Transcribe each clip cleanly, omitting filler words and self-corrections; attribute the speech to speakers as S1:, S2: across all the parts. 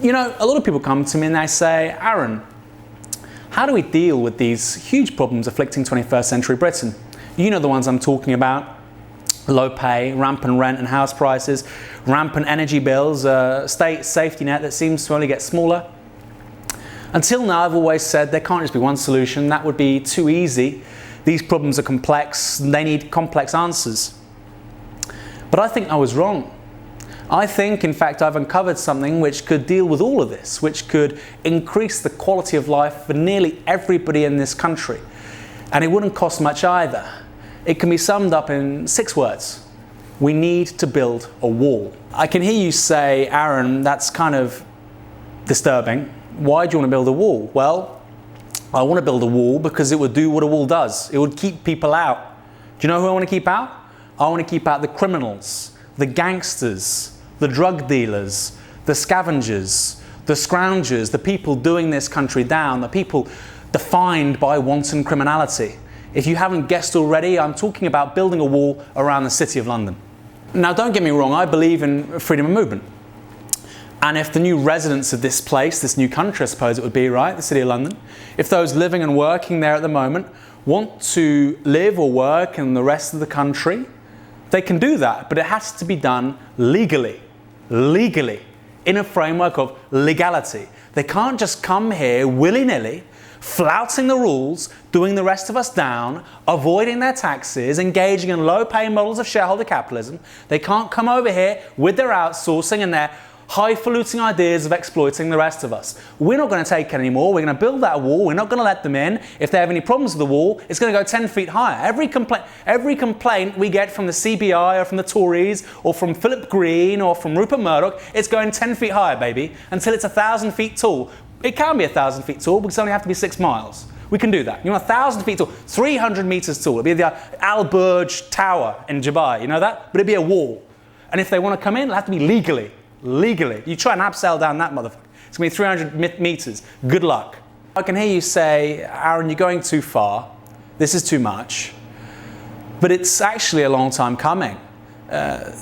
S1: You know, a lot of people come to me and they say, Aaron, how do we deal with these huge problems afflicting 21st century Britain? You know the ones I'm talking about. Low pay, rampant rent and house prices, rampant energy bills, a state safety net that seems to only get smaller. Until now, I've always said there can't just be one solution. That would be too easy. These problems are complex. They need complex answers. But I think I was wrong. I think, in fact, I've uncovered something which could deal with all of this, which could increase the quality of life for nearly everybody in this country. And it wouldn't cost much either. It can be summed up in 6 words. We need to build a wall. I can hear you say, Aaron, that's kind of disturbing. Why do you want to build a wall? Well, I want to build a wall because it would do what a wall does. It would keep people out. Do you know who I want to keep out? I want to keep out the criminals, the gangsters, the drug dealers, the scavengers, the scroungers, the people doing this country down, the people defined by wanton criminality. If you haven't guessed already, I'm talking about building a wall around the City of London. Now, don't get me wrong, I believe in freedom of movement. And if the new residents of this place, this new country, I suppose it would be, right, the City of London, if those living and working there at the moment want to live or work in the rest of the country, they can do that, but it has to be done legally, in a framework of legality. They can't just come here willy-nilly, flouting the rules, doing the rest of us down, avoiding their taxes, engaging in low-pay models of shareholder capitalism. They can't come over here with their outsourcing and their highfalutin ideas of exploiting the rest of us. We're not going to take it anymore. We're going to build that wall. We're not going to let them in. If they have any problems with the wall, it's going to go 10 feet higher. Every complaint we get from the CBI or from the Tories or from Philip Green or from Rupert Murdoch, it's going 10 feet higher, baby, until it's 1,000 feet tall. It can be 1,000 feet tall, because it only have to be 6 miles. We can do that. You want 1,000 feet tall, 300 meters tall. It'd be the Al Burj Tower in Dubai, you know that? But it'd be a wall. And if they want to come in, it'll have to be legally. You try and abseil down that motherfucker. It's going to be 300 meters. Good luck. I can hear you say, Aaron, you're going too far. This is too much. But it's actually a long time coming.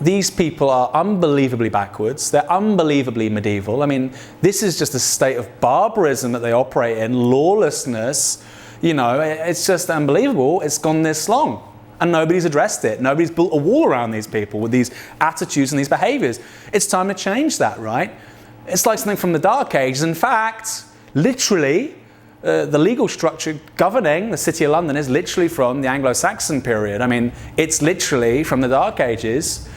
S1: These people are unbelievably backwards. They're unbelievably medieval. I mean, this is just a state of barbarism that they operate in, lawlessness. You know, it's just unbelievable. It's gone this long. And nobody's addressed it. Nobody's built a wall around these people with these attitudes and these behaviors. It's time to change that, right? It's like something from the Dark Ages. In fact, literally, the legal structure governing the City of London is literally from the Anglo-Saxon period. I mean, it's literally from the Dark Ages.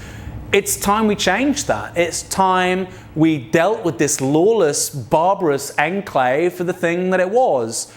S1: It's time we change that. It's time we dealt with this lawless, barbarous enclave for the thing that it was.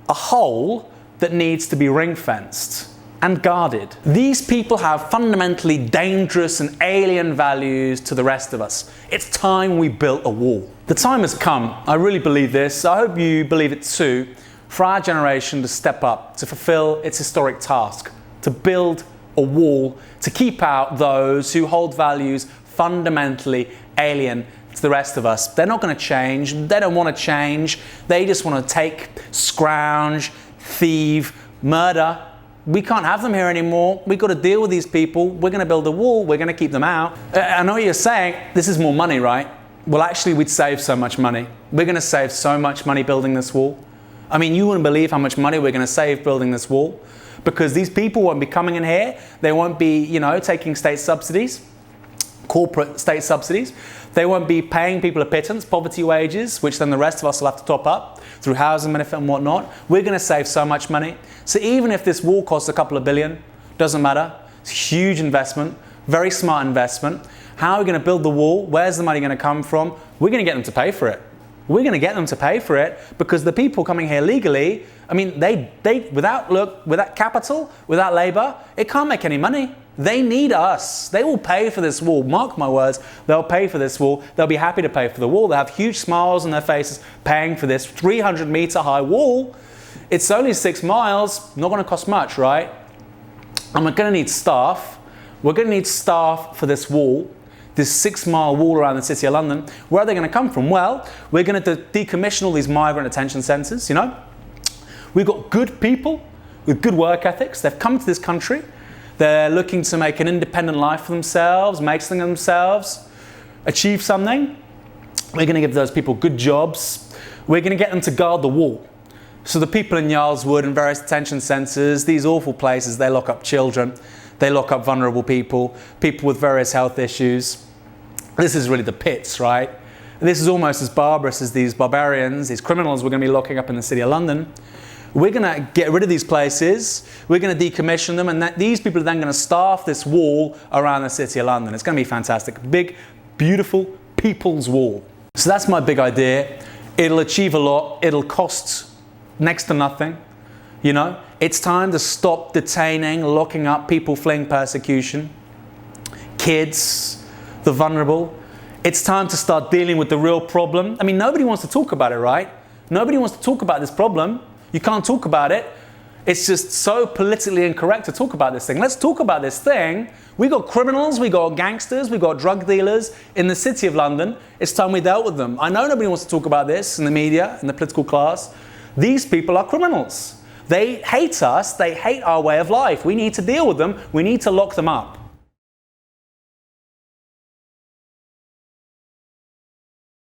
S1: A hole that needs to be ring-fenced and guarded. These people have fundamentally dangerous and alien values to the rest of us. It's time we built a wall. The time has come, I really believe this, I hope you believe it too, for our generation to step up, to fulfill its historic task, to build a wall, to keep out those who hold values fundamentally alien to the rest of us. They're not going to change, they don't want to change, they just want to take, scrounge, thieve, murder. We can't have them here anymore. We've got to deal with these people. We're going to build a wall. We're going to keep them out. I know what you're saying. This is more money, right? Well, actually, we'd save so much money. We're going to save so much money building this wall. I mean, you wouldn't believe how much money we're going to save building this wall, because these people won't be coming in here. They won't be, you know, taking state subsidies, corporate state subsidies. They won't be paying people a pittance, poverty wages, which then the rest of us will have to top up through housing benefit and whatnot. We're going to save so much money. So even if this wall costs a couple of billion, doesn't matter. It's a huge investment, very smart investment. How are we going to build the wall? Where's the money going to come from? We're going to get them to pay for it. We're going to get them to pay for it, because the people coming here legally, I mean, they without capital, without labor, it can't make any money. They need us. They will pay for this wall. Mark my words, they'll pay for this wall. They'll be happy to pay for the wall. They'll have huge smiles on their faces paying for this 300-meter high wall. It's only 6 miles, not going to cost much, right? And we're going to need staff. We're going to need staff for this wall, this 6-mile wall around the City of London. Where are they going to come from? Well, we're going to decommission all these migrant detention centres, you know. We've got good people with good work ethics. They've come to this country. They're looking to make an independent life for themselves, make something of themselves, achieve something. We're going to give those people good jobs. We're going to get them to guard the wall. So the people in Yarlswood and various detention centres, these awful places, they lock up children, they lock up vulnerable people, people with various health issues. This is really the pits, right? This is almost as barbarous as these barbarians, these criminals we're going to be locking up in the City of London. We're going to get rid of these places, we're going to decommission them, and these people are then going to staff this wall around the City of London. It's going to be fantastic. Big, beautiful people's wall. So that's my big idea. It'll achieve a lot. It'll cost next to nothing. You know, it's time to stop detaining, locking up people fleeing persecution, kids, the vulnerable. It's time to start dealing with the real problem. I mean, nobody wants to talk about it, right? Nobody wants to talk about this problem. You can't talk about it. It's just so politically incorrect to talk about this thing. Let's talk about this thing. We got criminals, we got gangsters, we got drug dealers in the City of London. It's time we dealt with them. I know nobody wants to talk about this in the media, in the political class. These people are criminals. They hate us, they hate our way of life. We need to deal with them, we need to lock them up.